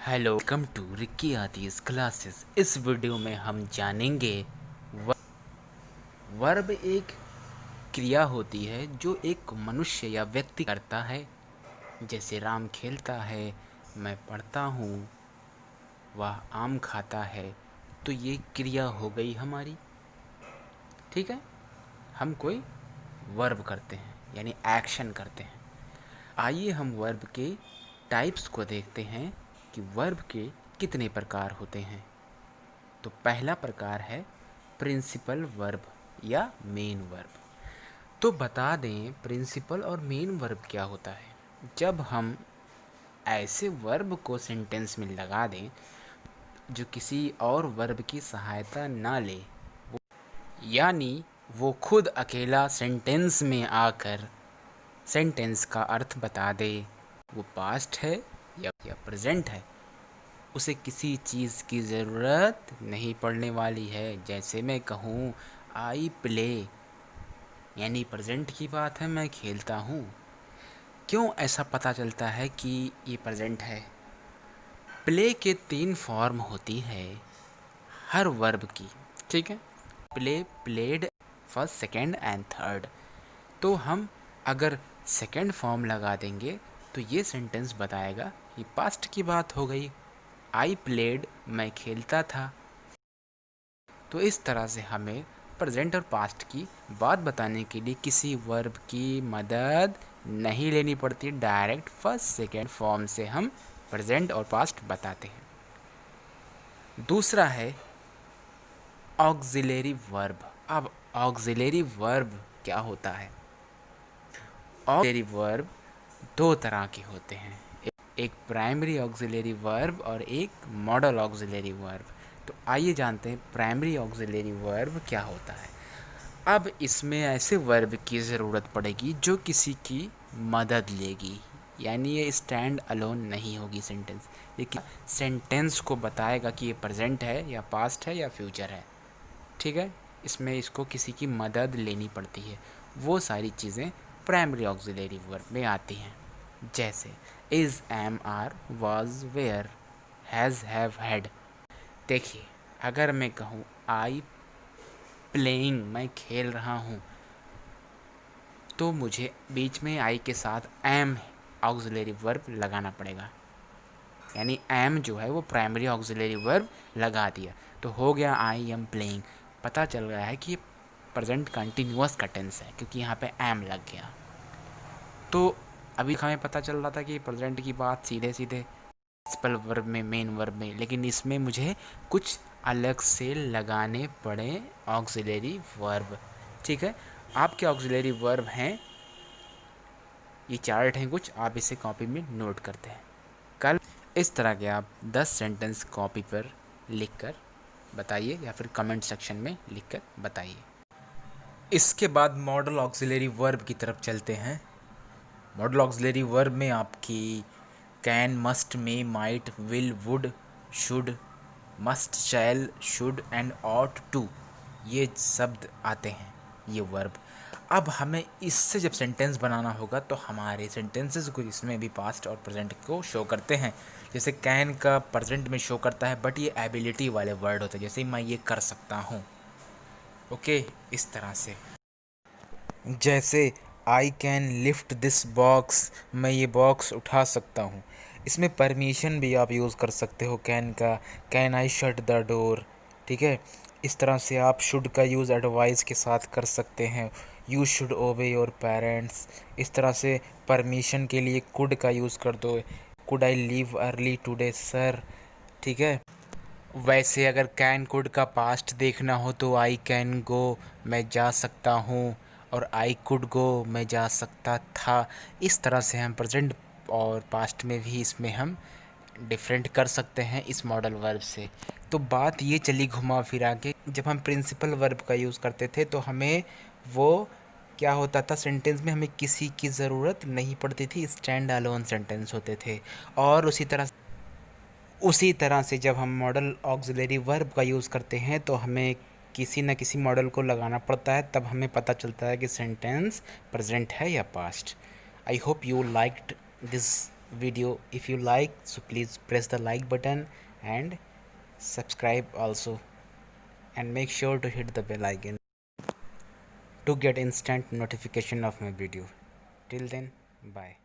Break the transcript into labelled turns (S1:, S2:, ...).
S1: Hello, welcome to Ricky आतीज classes. इस video में हम जानेंगे वर्ब एक क्रिया होती है जो एक मनुष्य या व्यक्ति करता है। जैसे राम खेलता है, मैं पढ़ता हूँ, वह आम खाता है। तो ये क्रिया हो गई हमारी। ठीक है, हम कोई वर्ब करते हैं यानी एक्शन करते हैं। आइए हम वर्ब के टाइप्स को देखते हैं कि वर्ब के कितने प्रकार होते हैं। तो पहला प्रकार है प्रिंसिपल वर्ब या मेन वर्ब। तो बता दें प्रिंसिपल और मेन वर्ब क्या होता है। जब हम ऐसे वर्ब को सेंटेंस में लगा दें जो किसी और वर्ब की सहायता ना ले, यानी वो खुद अकेला सेंटेंस में आकर सेंटेंस का अर्थ बता दे, वो पास्ट है या प्रेजेंट है, उसे किसी चीज़ की ज़रूरत नहीं पड़ने वाली है। जैसे मैं कहूँ आई प्ले, यानी प्रेजेंट की बात है, मैं खेलता हूँ। क्यों ऐसा पता चलता है कि ये प्रेजेंट है? प्ले के 3 फॉर्म होती है हर वर्ब की। ठीक है, play, played, first, second and third. तो हम अगर सेकेंड फॉर्म लगा देंगे तो ये सेंटेंस बताएगा कि पास्ट की बात हो गई। आई प्लेड, मैं खेलता था। तो इस तरह से हमें प्रेजेंट और पास्ट की बात बताने के लिए किसी वर्ब की मदद नहीं लेनी पड़ती। डायरेक्ट फर्स्ट सेकेंड फॉर्म से हम प्रेजेंट और पास्ट बताते हैं। दूसरा है ऑक्सिलरी वर्ब। अब ऑक्सिलरी वर्ब क्या होता है? ऑक्सिलरी वर्ब 2 तरह के होते हैं, एक प्राइमरी ऑक्सिलरी वर्ब और एक मॉडल ऑक्सिलरी वर्ब। तो आइए जानते हैं प्राइमरी ऑक्सिलरी वर्ब क्या होता है। अब इसमें ऐसे वर्ब की ज़रूरत पड़ेगी जो किसी की मदद लेगी, यानी ये स्टैंड अलोन नहीं होगी सेंटेंस। ये सेंटेंस को बताएगा कि ये प्रेजेंट है या पास्ट है या फ्यूचर है। ठीक है, इसमें इसको किसी की मदद लेनी पड़ती है। वो सारी चीज़ें प्राइमरी ऑक्सिलरी वर्ब में आती हैं। जैसे is, am, are, was, were, has, have, had. देखिए, अगर मैं कहूँ आई प्लेइंग, मैं खेल रहा हूँ, तो मुझे बीच में आई के साथ एम ऑक्सिलरी वर्ब लगाना पड़ेगा। यानी एम जो है वो प्राइमरी ऑक्सिलरी वर्ब लगा दिया तो हो गया आई एम प्लेइंग। पता चल रहा है कि प्रेजेंट कंटिन्यूअस का टेंस है क्योंकि यहाँ पे एम लग गया। तो अभी हमें पता चल रहा था कि प्रेजेंट की बात सीधे सीधे प्रिंसिपल वर्ब में, मेन वर्ब में, लेकिन इसमें मुझे कुछ अलग से लगाने पड़े ऑक्सिलरी वर्ब। ठीक है, आपके ऑक्सिलरी वर्ब हैं, ये चार्ट हैं कुछ, आप इसे कॉपी में नोट करते हैं। कल इस तरह के आप 10 सेंटेंस कॉपी पर लिख कर बताइए या फिर कमेंट सेक्शन में लिख कर बताइए। इसके बाद मॉडल ऑक्सिलरी वर्ब की तरफ चलते हैं। मॉडल ऑक्सिलरी वर्ब में आपकी can, must, may, might, will, would, should, must, shall, should and ought to, ये शब्द आते हैं, ये वर्ब। अब हमें इससे जब सेंटेंस बनाना होगा तो हमारे सेंटेंसेस को इसमें भी पास्ट और प्रेजेंट को शो करते हैं। जैसे कैन का प्रेजेंट में शो करता है बट ये एबिलिटी वाले वर्ड होते हैं, जैसे मैं ये कर सकता हूँ। ओके, इस तरह से। जैसे I can lift this box, मैं ये बॉक्स उठा सकता हूँ। इसमें परमिशन भी आप यूज़ कर सकते हो कैन का, can I shut the door. ठीक है, इस तरह से आप शुड का यूज़ एडवाइस के साथ कर सकते हैं, यू शुड ओबे योर पेरेंट्स। इस तरह से परमिशन के लिए कुड का यूज़ कर दो, could I leave early today sir. ठीक है, वैसे अगर कैन कुड का पास्ट देखना हो तो आई कैन गो, मैं जा सकता हूँ, और आई कुड गो, मैं जा सकता था। इस तरह से हम प्रेजेंट और पास्ट में भी इसमें हम डिफरेंट कर सकते हैं इस मॉडल वर्ब से। तो बात ये चली घुमा फिरा के, जब हम प्रिंसिपल वर्ब का यूज़ करते थे तो हमें वो क्या होता था, सेंटेंस में हमें किसी की ज़रूरत नहीं पड़ती थी, स्टैंड अलोन सेंटेंस होते थे। और उसी तरह से जब हम मॉडल ऑक्सिलरी वर्ब का यूज़ करते हैं तो हमें किसी न किसी मॉडल को लगाना पड़ता है, तब हमें पता चलता है कि सेंटेंस प्रेजेंट है या past. I hope you liked this video. If you like, so please press the like button and subscribe also, and make sure to hit the bell icon to get instant notification of my video. Till then, bye.